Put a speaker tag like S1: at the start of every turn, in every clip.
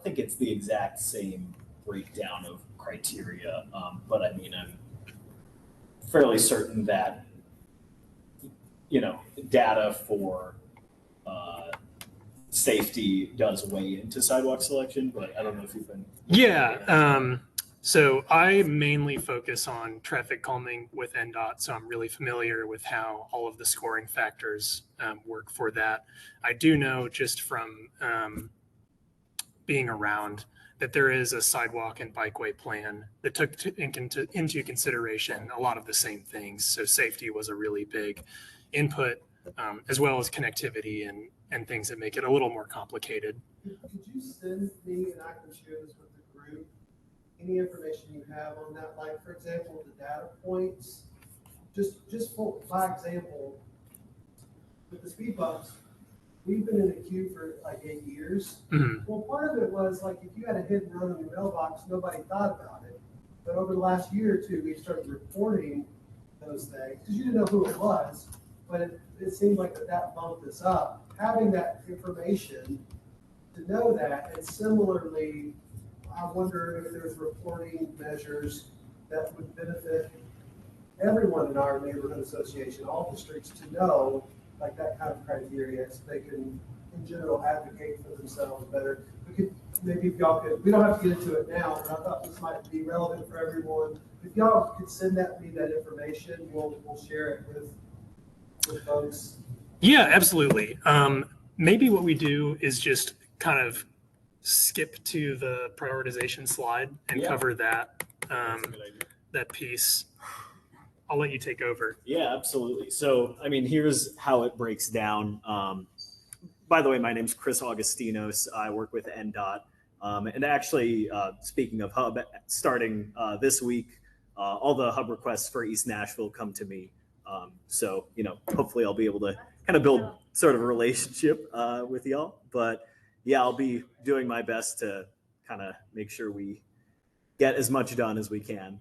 S1: think it's the exact same breakdown of criteria, but I mean, I'm fairly certain that, data for safety does weigh into sidewalk selection, but I don't know if you've been.
S2: Yeah. So I mainly focus on traffic calming with NDOT, so I'm really familiar with how all of the scoring factors work for that. I do know just from being around that there is a sidewalk and bikeway plan that took into consideration a lot of the same things. So safety was a really big input, as well as connectivity and things that make it a little more complicated.
S3: Could you send me, and I can share this with the group, any information you have on that? Like, for example, the data points, just for, by example, with the speed bumps, we've been in a queue for like 8 years.
S2: Mm-hmm.
S3: Well, part of it was like, if you had a hit and run on your mailbox, nobody thought about it. But over the last year or two, we started reporting those things because you didn't know who it was, but it seemed like that bumped us up. Having that information to know that, and similarly, I wonder if there's reporting measures that would benefit everyone in our neighborhood association, all the streets, to know like that kind of criteria, so they can, in general, advocate for themselves better. We could, maybe if y'all could, we don't have to get into it now, but I thought this might be relevant for everyone. If y'all could send me that information, we'll share it with folks.
S2: Yeah, absolutely. Maybe what we do is just kind of skip to the prioritization slide and cover that that piece. I'll let you take over.
S1: Yeah, absolutely. So, I mean, here's how it breaks down. By the way, my name's Chris Augustinos. I work with NDOT. And actually, speaking of Hub, starting this week, all the Hub requests for East Nashville come to me. So, hopefully I'll be able to kind of build sort of a relationship with y'all. But yeah, I'll be doing my best to kind of make sure we get as much done as we can.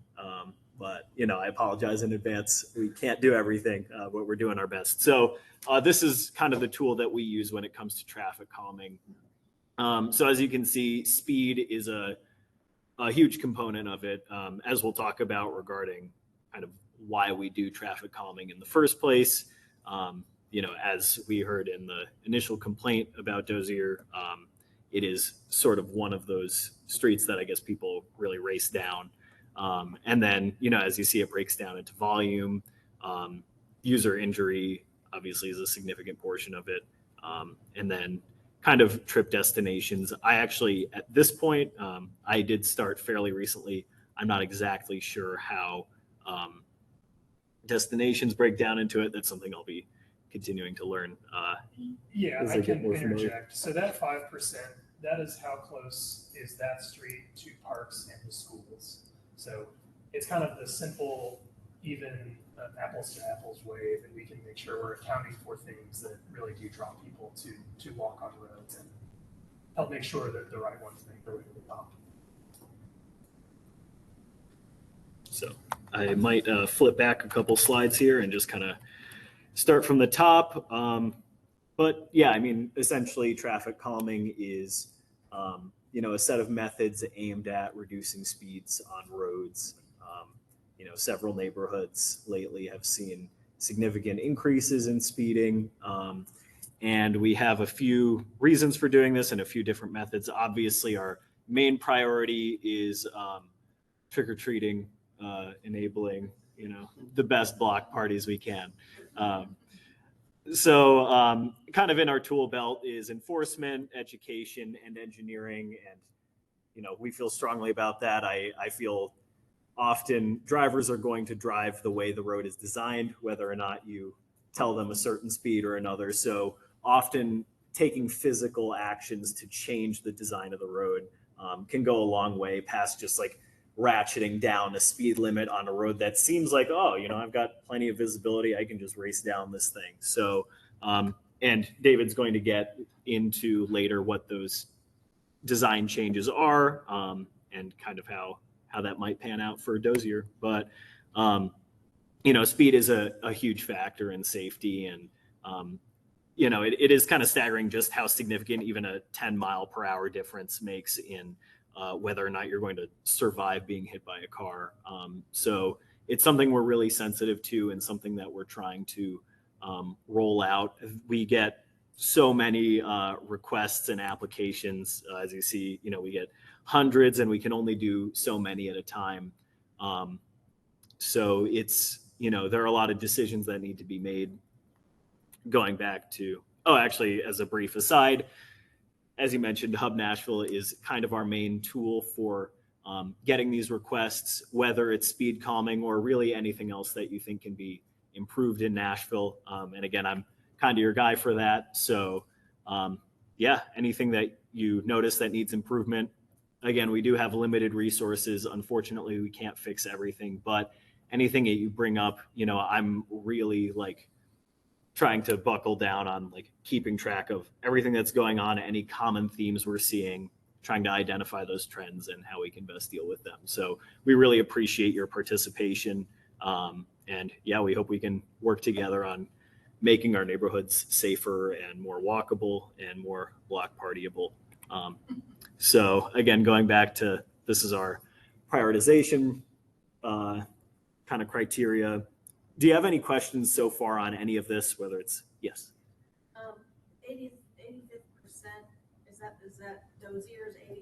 S1: But, I apologize in advance. We can't do everything, but we're doing our best. So this is kind of the tool that we use when it comes to traffic calming. So as you can see, speed is a huge component of it, as we'll talk about regarding kind of why we do traffic calming in the first place. As we heard in the initial complaint about Dozier, it is sort of one of those streets that I guess people really race down. And then, as you see, it breaks down into volume. User injury obviously is a significant portion of it. And then kind of trip destinations. I actually, at this point, I did start fairly recently. I'm not exactly sure how destinations break down into it. That's something I'll be continuing to learn.
S2: Yeah, I can interject. So that 5%, that is how close is that street to parks and to schools. So it's kind of the simple, even apples to apples way that we can make sure we're accounting for things that really do draw people to walk on roads and help make sure that the right ones make their way to the top.
S1: So I might flip back a couple slides here and just kind of start from the top. But yeah, I mean, essentially traffic calming is, a set of methods aimed at reducing speeds on roads. Several neighborhoods lately have seen significant increases in speeding. And we have a few reasons for doing this and a few different methods. Obviously, our main priority is trick-or-treating, enabling, the best block parties we can. So kind of in our tool belt is enforcement, education, and engineering. And, we feel strongly about that. I feel often drivers are going to drive the way the road is designed, whether or not you tell them a certain speed or another. So often taking physical actions to change the design of the road can go a long way past just like ratcheting down a speed limit on a road that seems like, I've got plenty of visibility. I can just race down this thing. So, and David's going to get into later what those design changes are and kind of how that might pan out for Dozier. But, speed is a huge factor in safety. And, it is kind of staggering just how significant even a 10-mile-per-hour difference makes in whether or not you're going to survive being hit by a car. So it's something we're really sensitive to and something that we're trying to roll out. We get so many requests and applications. As you see, we get hundreds and we can only do so many at a time. So it's, there are a lot of decisions that need to be made. Going back to, actually, as a brief aside, as you mentioned, Hub Nashville is kind of our main tool for getting these requests, whether it's speed calming or really anything else that you think can be improved in Nashville. And again, I'm kind of your guy for that. So anything that you notice that needs improvement. Again, we do have limited resources. Unfortunately, we can't fix everything, but anything that you bring up, I'm really trying to buckle down on keeping track of everything that's going on, any common themes we're seeing, trying to identify those trends and how we can best deal with them. So we really appreciate your participation. And we hope we can work together on making our neighborhoods safer and more walkable and more block partyable. So again, going back to, this is our prioritization kind of criteria. Do you have any questions so far on any of this, whether it's, yes?
S4: 85%, is that Dozier's 85%,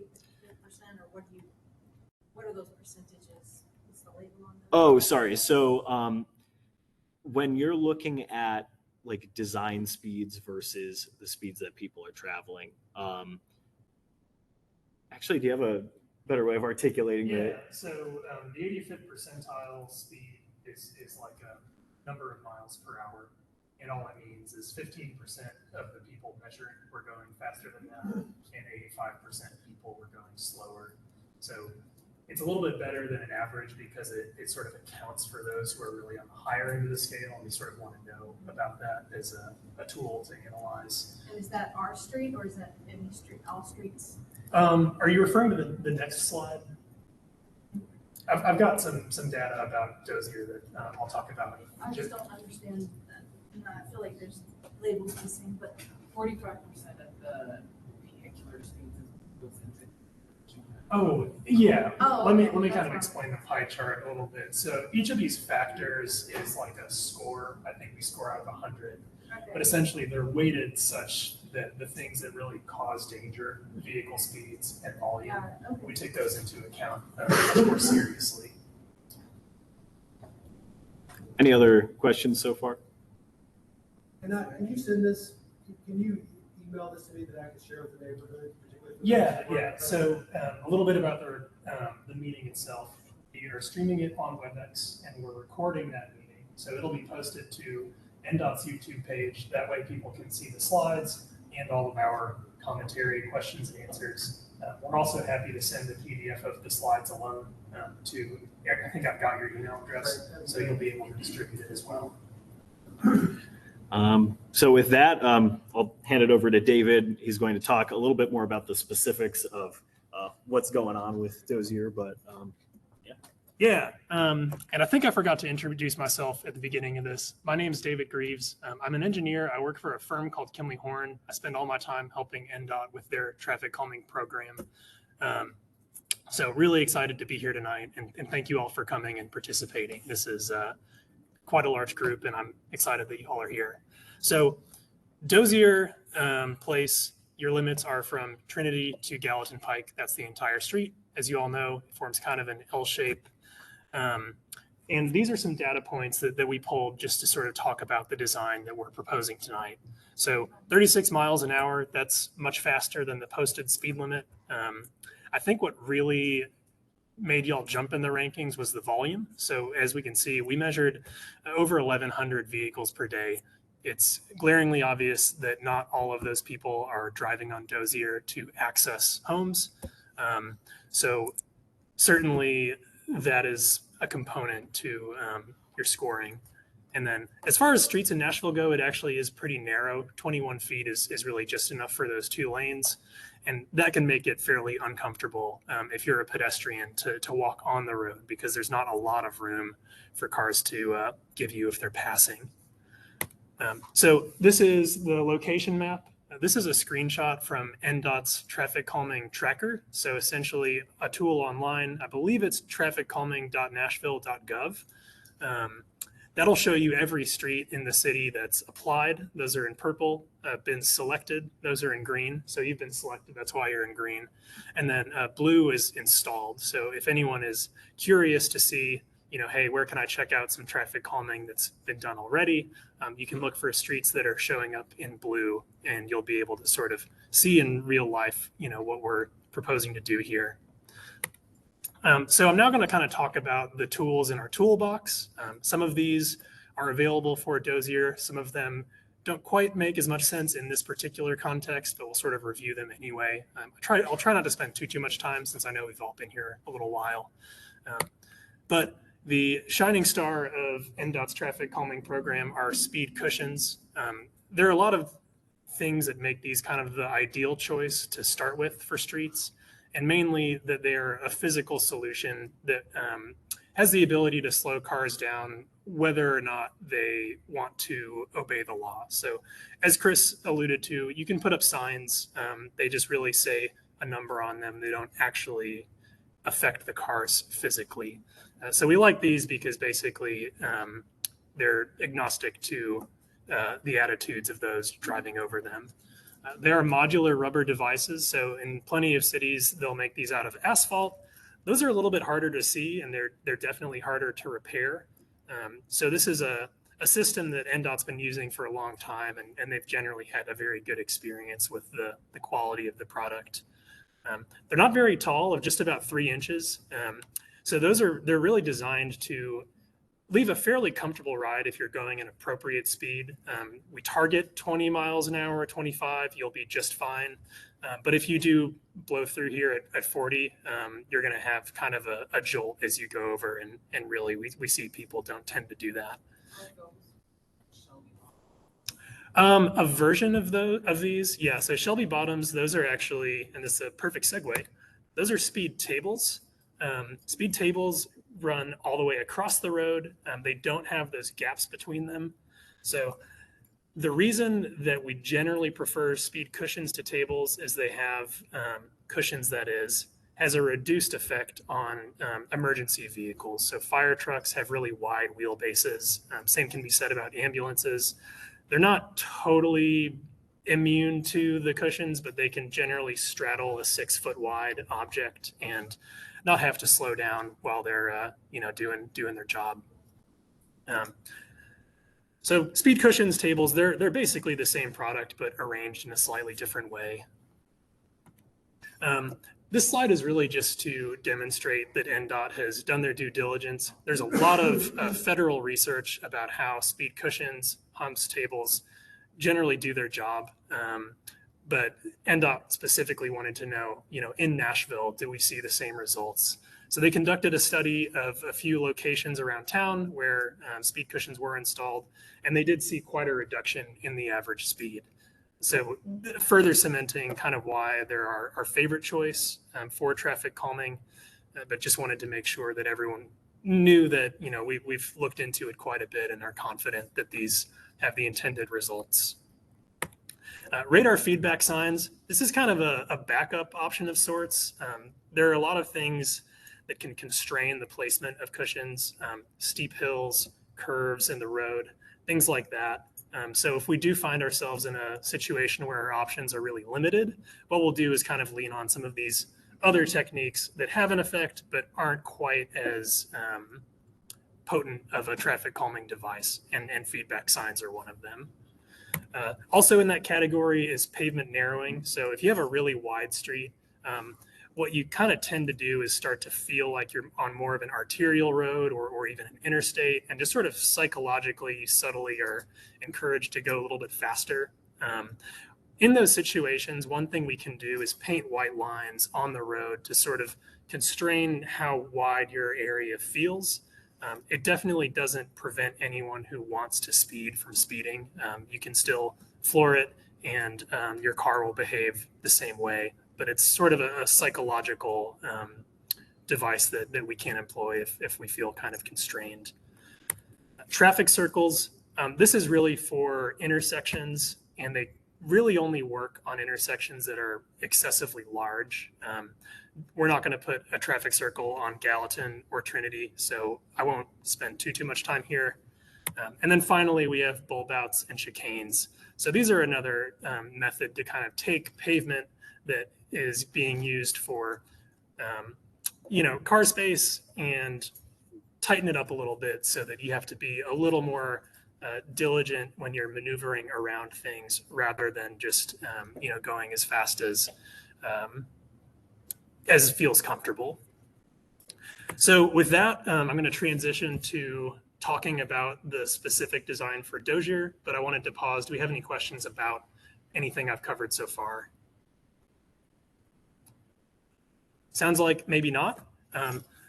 S4: or what are those percentages? What's the label on those?
S1: Oh, sorry. So when you're looking at design speeds versus the speeds that people are traveling, actually, do you have a better way of articulating that?
S2: So the 85th percentile speed is like a number of miles per hour. And all it means is 15% of the people measured were going faster than that, and 85% of people were going slower. So it's a little bit better than an average because it sort of accounts for those who are really on the higher end of the scale, and we sort of want to know about that as a tool to analyze.
S4: And is that our street, or is that any street, all streets?
S2: Are you referring to the next slide? I've got some data about Dozier that I'll talk about.
S4: I just don't understand that. I feel like there's labels missing, but
S5: 45% of the vehicular speeds goes into.
S2: Oh, yeah.
S4: Oh,
S2: let me
S4: okay.
S2: kind of explain the pie chart a little bit. So each of these factors is like a score. I think we score out of 100.
S4: okay.
S2: But essentially they're weighted such that the things that really cause danger, vehicle speeds and volume,
S4: Got it. Okay.
S2: we take those into account much more seriously.
S1: Any other questions so far?
S3: Can you send this, can you email this to me that I can share with the neighborhood, particularly?
S2: Yeah. So a little bit about the meeting itself. We are streaming it on WebEx and we're recording that meeting. So it'll be posted to NDOT's YouTube page. That way people can see the slides and all of our commentary, questions and answers. We're also happy to send the PDF of the slides alone to, I think I've got your email address, so you'll be able to distribute it as well.
S1: So with that, I'll hand it over to David. He's going to talk a little bit more about the specifics of what's going on with Dozier, but
S2: Yeah, and I think I forgot to introduce myself at the beginning of this. My name is David Greaves. I'm an engineer. I work for a firm called Kimley Horn. I spend all my time helping NDOT with their traffic calming program. So really excited to be here tonight, and thank you all for coming and participating. This is quite a large group, and I'm excited that you all are here. So Dozier Place, your limits are from Trinity to Gallatin Pike. That's the entire street. As you all know, it forms kind of an L shape. And these are some data points that we pulled just to sort of talk about the design that we're proposing tonight. So 36 miles an hour, that's much faster than the posted speed limit. I think what really made y'all jump in the rankings was the volume. So as we can see, we measured over 1,100 vehicles per day. It's glaringly obvious that not all of those people are driving on Dozier to access homes. So certainly that is a component to your scoring. And then as far as streets in Nashville go, it actually is pretty narrow. 21 feet is really just enough for those two lanes. And that can make it fairly uncomfortable if you're a pedestrian to walk on the road, because there's not a lot of room for cars to give you if they're passing. So this is the location map. This is a screenshot from NDOT's traffic calming tracker. So essentially a tool online, I believe it's TrafficCalming.Nashville.gov. That'll show you every street in the city that's applied. Those are in purple, been selected. Those are in green. So you've been selected. That's why you're in green. And then blue is installed. So if anyone is curious to see, hey, where can I check out some traffic calming that's been done already? You can look for streets that are showing up in blue, and you'll be able to sort of see in real life, what we're proposing to do here. So I'm now going to kind of talk about the tools in our toolbox. Some of these are available for Dozier. Some of them don't quite make as much sense in this particular context, but we'll sort of review them anyway. I'll try not to spend too much time since I know we've all been here a little while. But the shining star of NDOT's traffic calming program are speed cushions. There are a lot of things that make these kind of the ideal choice to start with for streets, and mainly that they're a physical solution that has the ability to slow cars down whether or not they want to obey the law. So as Chris alluded to, you can put up signs. They just really say a number on them. They don't actually affect the cars physically. So we like these because basically they're agnostic to the attitudes of those driving over them. There are modular rubber devices. So in plenty of cities, they'll make these out of asphalt. Those are a little bit harder to see, and they're definitely harder to repair. So this is a system that NDOT's been using for a long time, and they've generally had a very good experience with the quality of the product. They're not very tall, of just about 3 inches. So they're really designed to leave a fairly comfortable ride if you're going an appropriate speed. We target 20 miles an hour, 25, you'll be just fine. But if you do blow through here at 40, you're going to have kind of a jolt as you go over, and really we see people don't tend to do that. A version of these, yeah. So Shelby bottoms, those are actually, and this is a perfect segue, those are speed tables. Speed tables run all the way across the road. They don't have those gaps between them. So the reason that we generally prefer speed cushions to tables is they have cushions that has a reduced effect on emergency vehicles. So fire trucks have really wide wheelbases. Same can be said about ambulances. They're not totally immune to the cushions, but they can generally straddle a 6-foot wide object and not have to slow down while they're doing their job. So speed cushions, tables, they're basically the same product, but arranged in a slightly different way. This slide is really just to demonstrate that NDOT has done their due diligence. There's a lot of federal research about how speed cushions, humps, tables generally do their job. But NDOT specifically wanted to know, in Nashville, do we see the same results? So they conducted a study of a few locations around town where speed cushions were installed, and they did see quite a reduction in the average speed. So further cementing kind of why they're our favorite choice for traffic calming, but just wanted to make sure that everyone knew that, we've looked into it quite a bit and are confident that these have the intended results. Radar feedback signs. This is kind of a backup option of sorts. There are a lot of things that can constrain the placement of cushions, steep hills, curves in the road, things like that. So if we do find ourselves in a situation where our options are really limited, what we'll do is kind of lean on some of these other techniques that have an effect but aren't quite as potent of a traffic calming device, and feedback signs are one of them. Also in that category is pavement narrowing. So if you have a really wide street, what you kind of tend to do is start to feel like you're on more of an arterial road or even an interstate, and just sort of psychologically, subtly are encouraged to go a little bit faster. In those situations, one thing we can do is paint white lines on the road to sort of constrain how wide your area feels. It definitely doesn't prevent anyone who wants to speed from speeding. You can still floor it, and your car will behave the same way. But it's sort of a psychological device that we can employ if we feel kind of constrained. Traffic circles, This is really for intersections, and they really only work on intersections that are excessively large. We're not going to put a traffic circle on Gallatin or Trinity, so I won't spend too much time here. And then finally, we have bulb outs and chicanes. So these are another method to kind of take pavement that is being used for, car space and tighten it up a little bit so that you have to be a little more diligent when you're maneuvering around things rather than just, going as fast as feels comfortable. So with that, I'm going to transition to talking about the specific design for Dozier, but I wanted to pause. Do we have any questions about anything I've covered so far? Sounds like maybe not.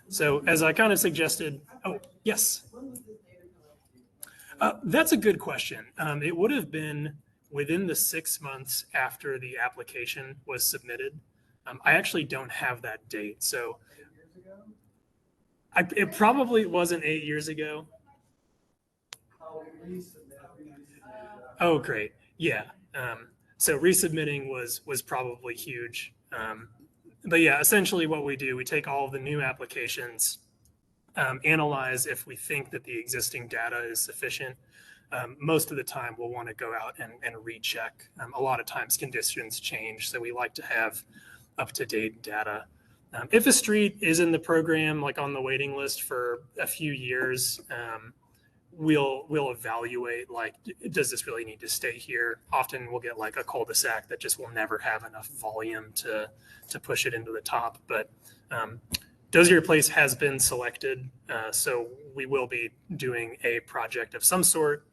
S2: So as I kind of suggested, oh, yes. That's a good question. It would have been within the 6 months after the application was submitted. I actually don't have that date. So
S3: 8 years ago?
S2: it probably wasn't 8 years ago.
S3: Oh, we resubmitted.
S2: Oh, great. Yeah. So resubmitting was probably huge. But yeah, essentially what we do, we take all of the new applications, analyze if we think that the existing data is sufficient. Most of the time we'll want to go out and recheck. A lot of times conditions change, so we like to have up-to-date data. If a street is in the program, like on the waiting list for a few years, we'll evaluate, like, does this really need to stay here? Often we'll get like a cul-de-sac that just will never have enough volume to push it into the top. But Dozier Place has been selected, so we will be doing a project of some sort.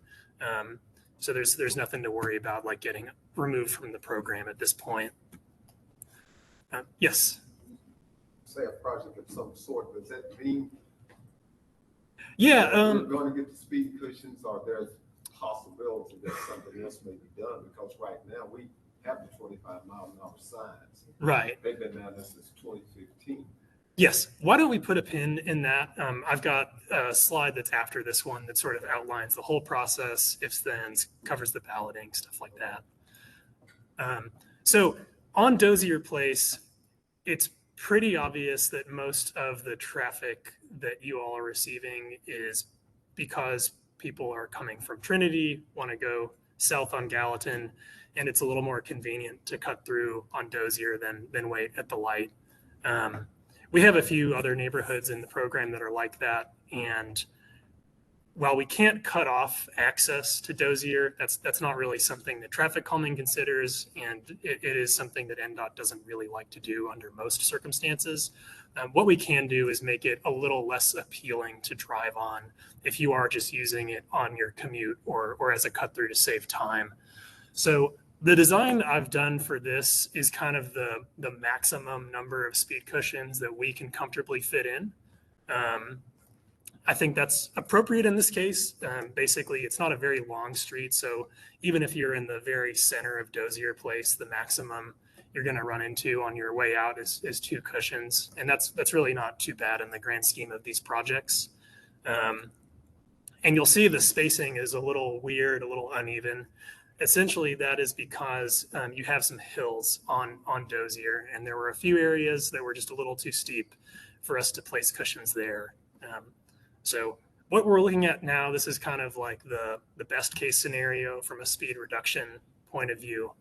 S2: So there's nothing to worry about like getting removed from the program at this point. Yes.
S6: Say a project of some sort, does that mean
S2: Yeah.
S6: we're going to get the speed cushions, or there's possibility that something else may be done? Because right now we have the 25-mile-an-hour signs.
S2: Right.
S6: They've been down there since 2015.
S2: Yes. Why don't we put a pin in that? I've got a slide that's after this one that sort of outlines the whole process, ifs, thens, covers the balloting, stuff like that. So on Dozier Place, it's pretty obvious that most of the traffic that you all are receiving is because people are coming from Trinity, want to go south on Gallatin, and it's a little more convenient to cut through on Dozier than wait at the light. We have a few other neighborhoods in the program that are like that, and while we can't cut off access to Dozier, that's not really something that traffic calming considers, and it is something that NDOT doesn't really like to do under most circumstances. What we can do is make it a little less appealing to drive on if you are just using it on your commute or as a cut through to save time. So the design I've done for this is kind of the maximum number of speed cushions that we can comfortably fit in. I think that's appropriate in this case. Basically, it's not a very long street, so even if you're in the very center of Dozier Place, the maximum you're going to run into on your way out is 2 cushions, and that's really not too bad in the grand scheme of these projects. And you'll see the spacing is a little weird, a little uneven. Essentially, that is because you have some hills on Dozier, and there were a few areas that were just a little too steep for us to place cushions there. So what we're looking at now, this is kind of like the best case scenario from a speed reduction point of view.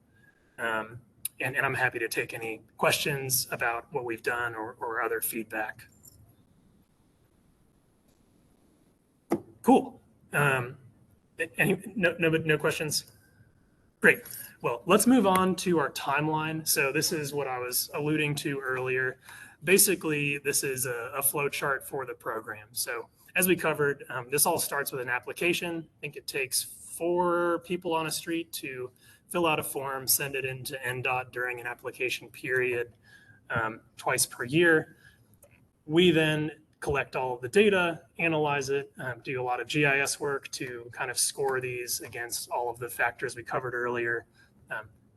S2: And I'm happy to take any questions about what we've done or other feedback. Cool. No questions? Great. Well, let's move on to our timeline. So this is what I was alluding to earlier. Basically, this is a flow chart for the program. So as we covered, this all starts with an application. I think it takes 4 people on a street to fill out a form, send it into NDOT during an application period twice per year. We then collect all of the data, analyze it, do a lot of GIS work to kind of score these against all of the factors we covered earlier.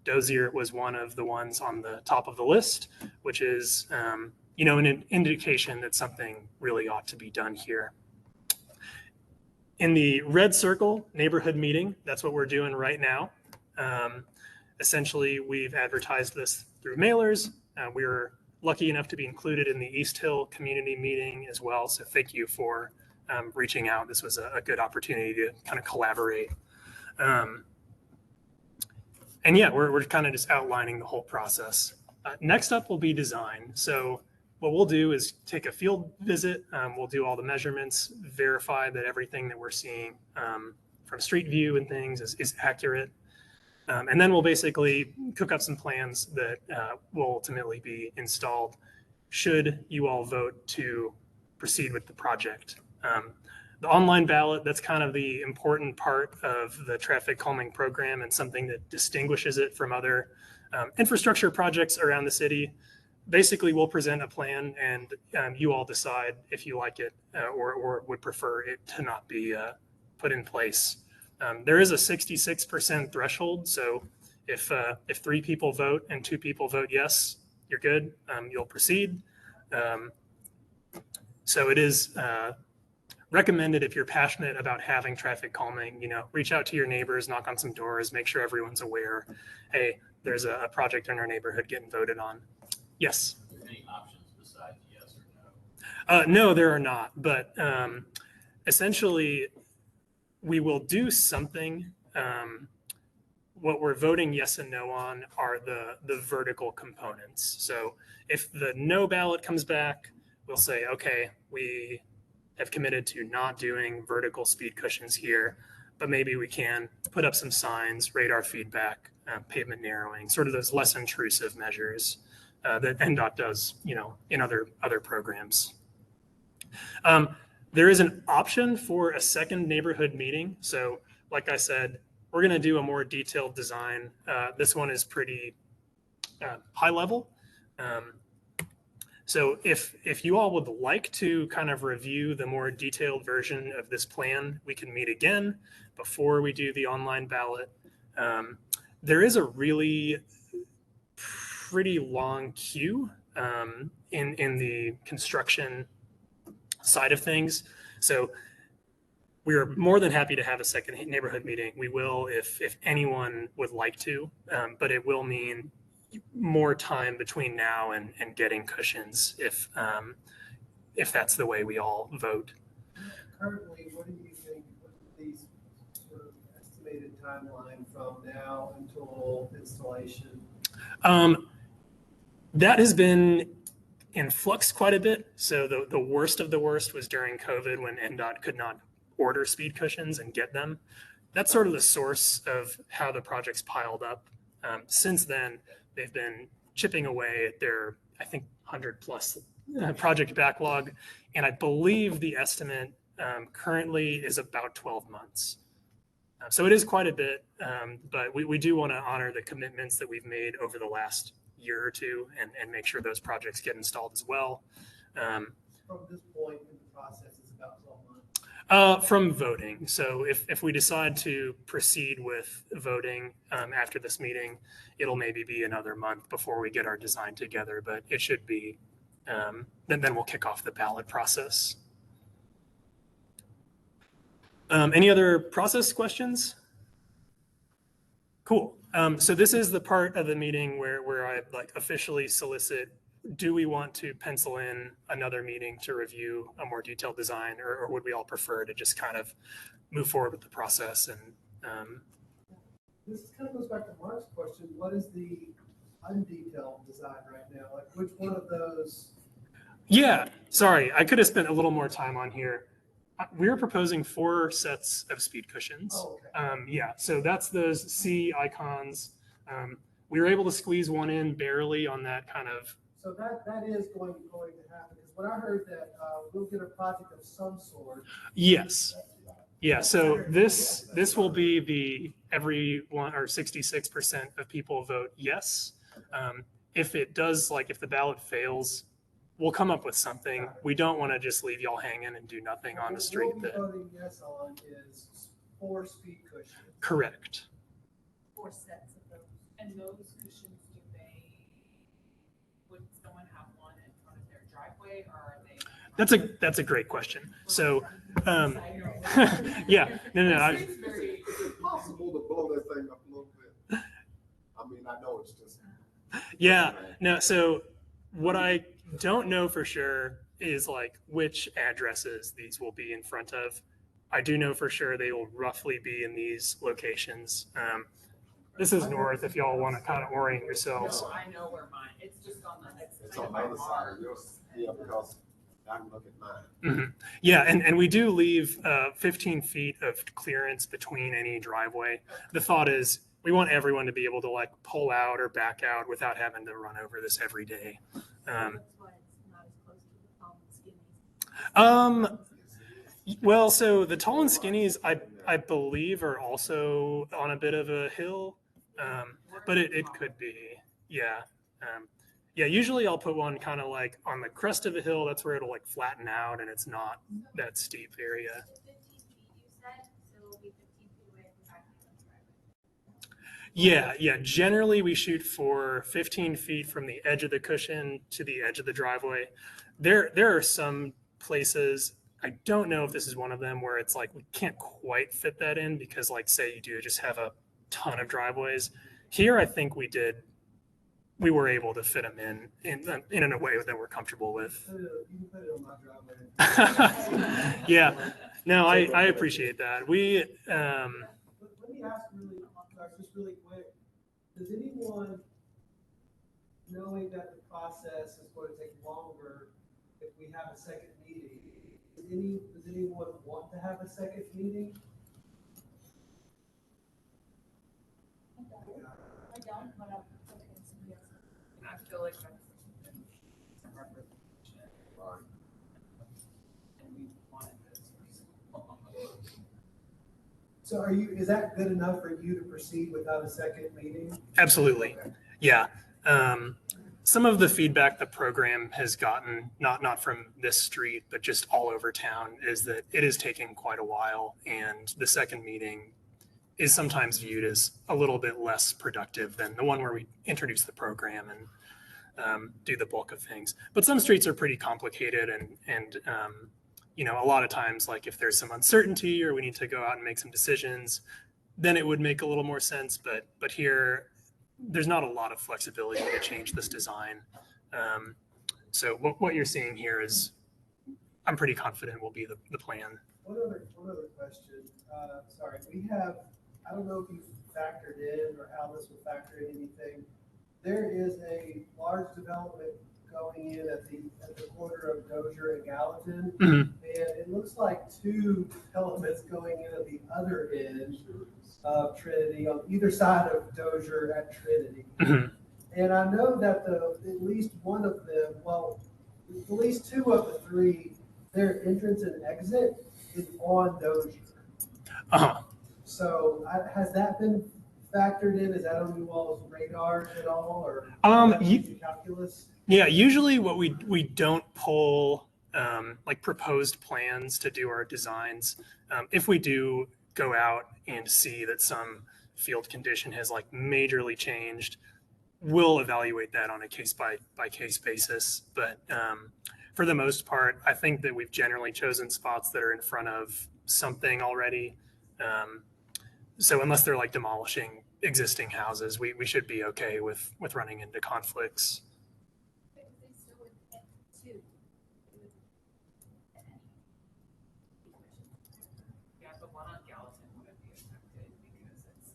S2: Dozier was one of the ones on the top of the list, which is an indication that something really ought to be done here. In the red circle, neighborhood meeting, that's what we're doing right now. Essentially, we've advertised this through mailers. We were lucky enough to be included in the East Hill community meeting as well. So thank you for reaching out. This was a good opportunity to kind of collaborate. And yeah, we're kind of just outlining the whole process. Next up will be design. So what we'll do is take a field visit. We'll do all the measurements, verify that everything that we're seeing from street view and things is accurate. And then we'll basically cook up some plans that will ultimately be installed should you all vote to proceed with the project. The online ballot, that's kind of the important part of the traffic calming program and something that distinguishes it from other infrastructure projects around the city. Basically, we'll present a plan and you all decide if you like it or would prefer it to not be put in place. There is a 66% threshold. So if 3 people vote and 2 people vote yes, you're good. You'll proceed. So it is recommended if you're passionate about having traffic calming, reach out to your neighbors, knock on some doors, make sure everyone's aware. Hey, there's a project in our neighborhood getting voted on. Yes.
S7: Are there any options besides yes or no?
S2: No, there are not. But essentially, we will do something. What we're voting yes and no on are the vertical components. So if the no ballot comes back, we'll say, okay, we have committed to not doing vertical speed cushions here, but maybe we can put up some signs, radar feedback, pavement narrowing, sort of those less intrusive measures that NDOT does, in other programs. There is an option for a second neighborhood meeting. So like I said, we're going to do a more detailed design. This one is pretty high level. So if you all would like to kind of review the more detailed version of this plan, we can meet again before we do the online ballot. There is a really pretty long queue in the construction side of things. So we are more than happy to have a second neighborhood meeting. We will if anyone would like to, but it will mean more time between now and getting cushions if that's the way we all vote.
S3: Currently, what do you think these sort of estimated timeline from now until installation?
S2: That has been in flux quite a bit. So the worst of the worst was during COVID when NDOT could not order speed cushions and get them. That's sort of the source of how the project's piled up. Since then, they've been chipping away at their, I think, 100 plus project backlog. And I believe the estimate currently is about 12 months. So it is quite a bit, but we do want to honor the commitments that we've made over the last year or two and make sure those projects get installed as well.
S3: From this point in the process, it's about 12 months.
S2: From voting. So if we decide to proceed with voting after this meeting, it'll maybe be another month before we get our design together, but it should be, then we'll kick off the ballot process. Any other process questions? Cool. So this is the part of the meeting where I officially solicit, do we want to pencil in another meeting to review a more detailed design, or would we all prefer to just kind of move forward with the process? And
S3: This kind of goes back to Mark's question. What is the undetailed design right now? Like which one of those?
S2: Yeah, sorry, I could have spent a little more time on here. We're proposing 4 sets of speed cushions.
S3: Oh, okay.
S2: Yeah, so that's those C icons. We were able to squeeze one in barely on that kind of.
S3: So that is going to happen, because when I heard that we'll get a project of some sort.
S2: Yes. Yeah, so this will be the everyone, or 66% of people vote yes. If it does, if the ballot fails, we'll come up with something. We don't want to just leave y'all hanging and do nothing on the street.
S3: What we're voting yes on is 4 speed cushions.
S2: Correct.
S4: 4 sets of those.
S5: And those cushions, would someone have one in front of their driveway, or are they?
S2: That's a great question. So Yeah, no.
S6: Is it possible to blow that thing up a little bit? I mean, I know it's just.
S2: Yeah, no. So what I don't know for sure is like which addresses these will be in front of. I do know for sure they will roughly be in these locations. This is north if y'all want to kind of orient yourselves.
S5: No, I know where mine, it's just on the,
S6: It's on the other side of yours. Yeah, because I can look at mine.
S2: Mhm. Yeah, and we do leave 15 feet of clearance between any driveway. The thought is we want everyone to be able to like pull out or back out without having to run over this every day.
S4: That's why it's not as close to the tall and skinny.
S2: Well, so the tall and skinnies, I believe, are also on a bit of a hill, but it could be, yeah. Yeah, usually I'll put one kind of like on the crest of a hill. That's where it'll like flatten out and it's not that steep area.
S4: 15 feet you said, so it'll be 15 feet away from back to the driveway.
S2: Yeah. Generally, we shoot for 15 feet from the edge of the cushion to the edge of the driveway. There are some places, I don't know if this is one of them, where it's like we can't quite fit that in because, like, say you do just have a ton of driveways. Here, I think we were able to fit them in a way that we're comfortable with.
S3: You can put it on my driveway.
S2: Yeah, no, I appreciate that.
S3: Let me ask just really quick, does anyone, knowing that the process is going to take longer if we have a second meeting, does anyone want to have a second meeting?
S4: I don't, but I'm something somebody else.
S5: I feel like that's a representation.
S6: Right.
S5: And we wanted this.
S3: So is that good enough for you to proceed without a second meeting?
S2: Absolutely.
S3: Okay.
S2: Yeah. Some of the feedback the program has gotten, not from this street, but just all over town, is that it is taking quite a while, and the second meeting is sometimes viewed as a little bit less productive than the one where we introduce the program and do the bulk of things. But some streets are pretty complicated, and a lot of times, like if there's some uncertainty or we need to go out and make some decisions, then it would make a little more sense. But here, there's not a lot of flexibility to change this design. So what you're seeing here is, I'm pretty confident will be the plan.
S3: One other question. Sorry, I don't know if you factored in or how this will factor in anything. There is a large development going in at the corner of Dozier and Gallatin.
S2: Mhm.
S3: And it looks like two developments going in at the other end of Trinity, on either side of Dozier at Trinity.
S2: Mhm.
S3: And I know that at least one of them, well, at least two of the three, their entrance and exit is on Dozier.
S2: Uh-huh.
S3: So has that been factored in? Is that on you all's radar at all, or calculus?
S2: Yeah, usually what we don't pull like proposed plans to do our designs. If we do go out and see that some field condition has like majorly changed, we'll evaluate that on a case by case basis. But for the most part, I think that we've generally chosen spots that are in front of something already. So unless they're like demolishing existing houses, we should be okay with running into conflicts.
S5: Yeah, the one on Gallatin wouldn't be affected because it's.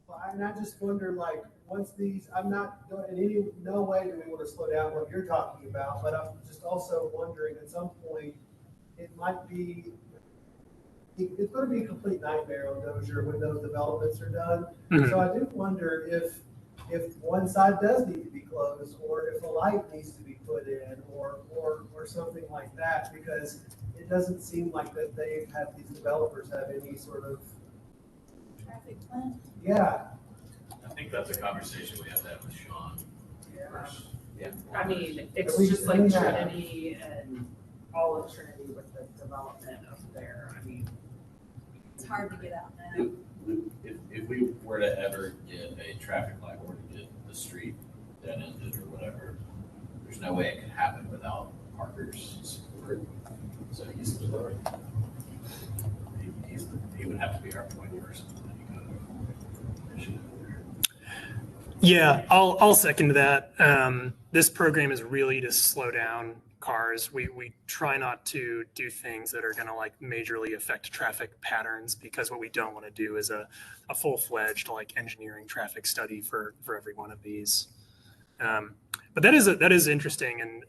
S3: Well, and I just wonder, like, once these, I'm not in no way do we want to slow down what you're talking about, but I'm just also wondering at some point, it might be, it's going to be a complete nightmare on Dozier when those developments are done.
S2: Mhm.
S3: So I do wonder if one side does need to be closed, or if a light needs to be put in, or something like that, because it doesn't seem like that these developers have any sort of
S4: Traffic plan?
S3: Yeah.
S7: I think that's a conversation we have to have with Sean. first.
S5: Yeah, I mean, it's
S3: We-
S5: just like
S3: we have-
S5: Trinity and all of Trinity with the development up there. I mean,
S4: It's hard to get out now.
S7: If we were to ever get a traffic light or to get the street dead ended or whatever, there's no way it could happen without Parker's support. So he would have to be our point person.
S2: Yeah, I'll second that. This program is really to slow down cars. We try not to do things that are going to like majorly affect traffic patterns, because what we don't want to do is a full-fledged like engineering traffic study for every one of these. But that is interesting, and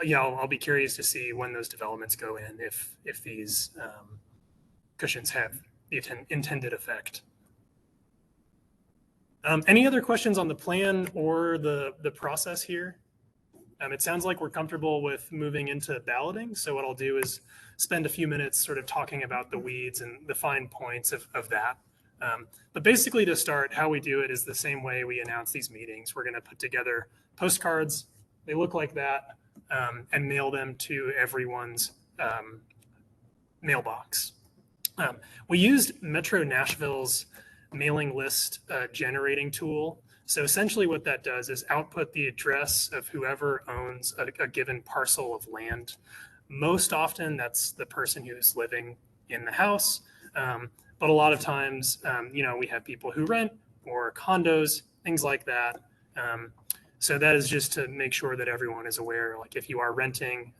S2: yeah, I'll be curious to see when those developments go in, if these cushions have the intended effect. Any other questions on the plan or the process here? It sounds like we're comfortable with moving into balloting. So what I'll do is spend a few minutes sort of talking about the weeds and the fine points of that. But basically, to start, how we do it is the same way we announce these meetings. We're going to put together postcards. They look like that, and mail them to everyone's mailbox. We used Metro Nashville's mailing list generating tool. So essentially what that does is output the address of whoever owns a given parcel of land. Most often that's the person who's living in the house. But a lot of times, we have people who rent or condos, things like that. So that is just to make sure that everyone is aware, like if you are renting,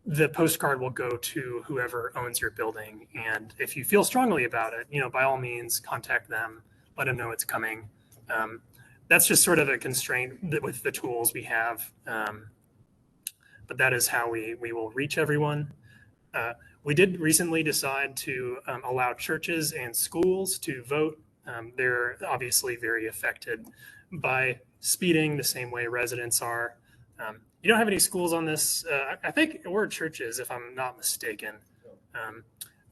S2: the postcard will go to whoever owns your building. And if you feel strongly about it, by all means, contact them, let them know it's coming. That's just sort of a constraint with the tools we have. But that is how we will reach everyone. We did recently decide to allow churches and schools to vote. They're obviously very affected by speeding the same way residents are. You don't have any schools on this. I think we're churches, if I'm not mistaken.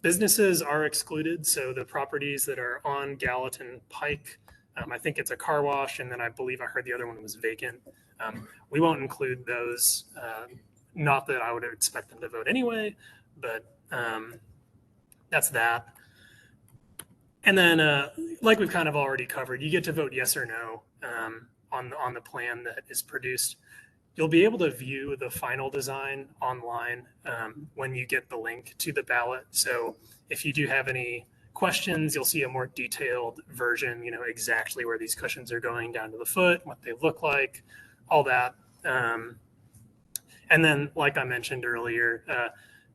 S2: Businesses are excluded. So the properties that are on Gallatin Pike, I think it's a car wash, and then I believe I heard the other one was vacant. We won't include those. Not that I would expect them to vote anyway, but that's that. And then, like we've kind of already covered, you get to vote yes or no on the plan that is produced. You'll be able to view the final design online when you get the link to the ballot. So if you do have any questions, you'll see a more detailed version, exactly where these cushions are going down to the foot, what they look like, all that. And then, like I mentioned earlier,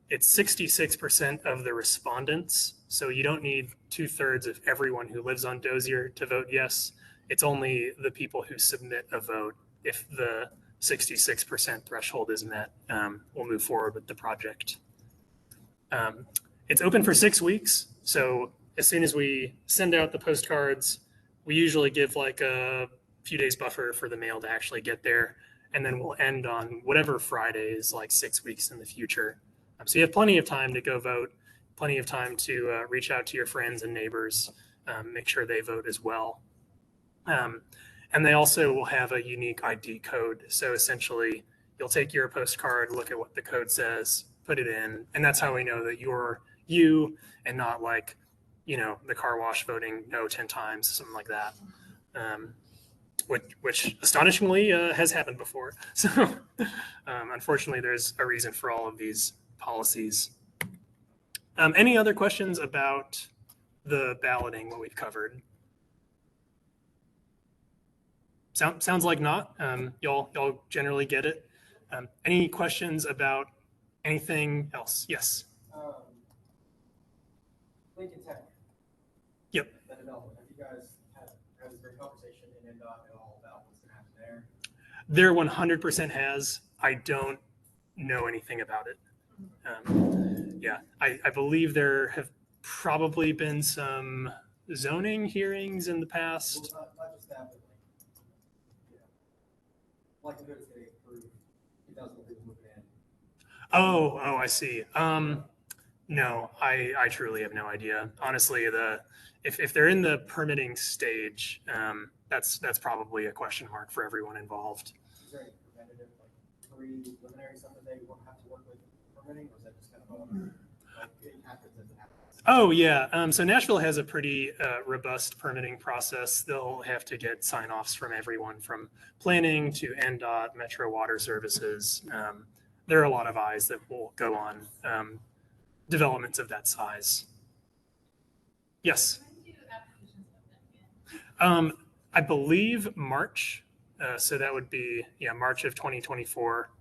S2: it's 66% of the respondents. So you don't need 2/3 of everyone who lives on Dozier to vote yes. It's only the people who submit a vote. If the 66% threshold is met, we'll move forward with the project. It's open for 6 weeks. So as soon as we send out the postcards, we usually give like a few days buffer for the mail to actually get there. And then we'll end on whatever Friday is like 6 weeks in the future. So you have plenty of time to go vote, plenty of time to reach out to your friends and neighbors, make sure they vote as well. And they also will have a unique ID code. So essentially, you'll take your postcard, look at what the code says, put it in, and that's how we know that you're you and not like, the car wash voting no 10 times, something like that. Which astonishingly has happened before. So unfortunately, there's a reason for all of these policies. Any other questions about the balloting, what we've covered? Sounds like not. Y'all generally get it. Any questions about anything else? Yes.
S8: Lincoln Tech.
S2: Yep.
S8: That development. Have you guys had a great conversation in NDOT at all about what's going to happen there?
S2: There 100% has. I don't know anything about it. Yeah, I believe there have probably been some zoning hearings in the past.
S8: Well, not just that, but likelihood it's going to get approved. 2,000 people moving in.
S2: Oh, I see. No, I truly have no idea. Honestly, if they're in the permitting stage, that's probably a question mark for everyone involved.
S8: Is there any preventative, like preliminary stuff that they won't have to work with permitting, or is that just kind of a, like, it happens as it happens?
S2: Oh, yeah. So Nashville has a pretty robust permitting process. They'll have to get sign-offs from everyone from planning to NDOT, Metro Water Services. There are a lot of eyes that will go on developments of that size. Yes. I believe March. So that would be, March of 2024.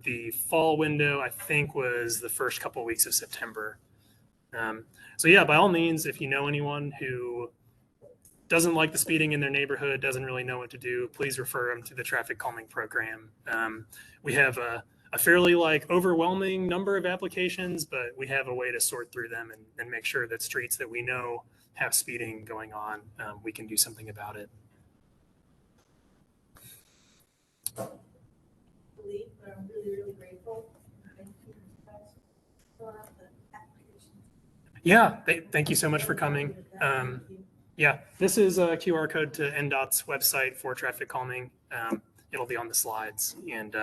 S2: The fall window, I think, was the first couple weeks of September. So yeah, by all means, if you know anyone who doesn't like the speeding in their neighborhood, doesn't really know what to do, please refer them to the traffic calming program. We have a fairly overwhelming number of applications, but we have a way to sort through them and make sure that streets that we know have speeding going on, we can do something about it.
S4: Believe, but I'm really, really grateful. Thank you guys for filling out the application.
S2: Yeah, thank you so much for coming. Yeah, this is a QR code to NDOT's website for traffic calming. It'll be on the slides. And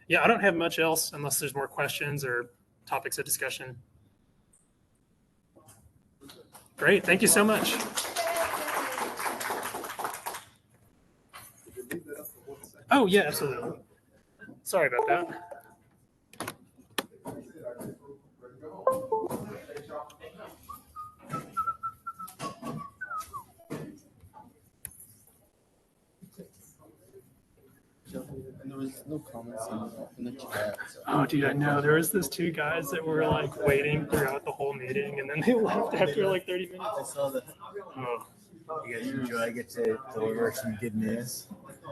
S2: yeah, I don't have much else unless there's more questions or topics of discussion. Great, thank you so much. Oh, yeah, absolutely. Sorry about that.
S9: And there was no comments in the chat.
S2: Oh, dude, I know. There was those two guys that were waiting throughout the whole meeting, and then they left after 30 minutes.
S9: I saw that.
S2: Oh.
S9: You guys enjoy, get to deliver some good news.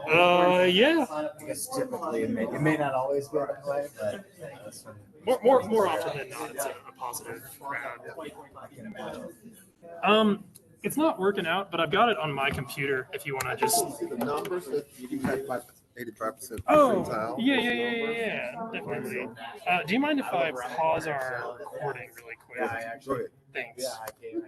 S2: Yeah.
S9: I guess typically it may not always go that way, but this one.
S2: More often than not, it's a positive crowd.
S9: I can imagine.
S2: It's not working out, but I've got it on my computer. If you want to just.
S10: See the numbers that you had 85%
S2: Oh,
S10: percentile.
S2: yeah, definitely. Do you mind if I pause our recording really quick?
S10: Go ahead.
S2: Thanks.
S9: Yeah, I can.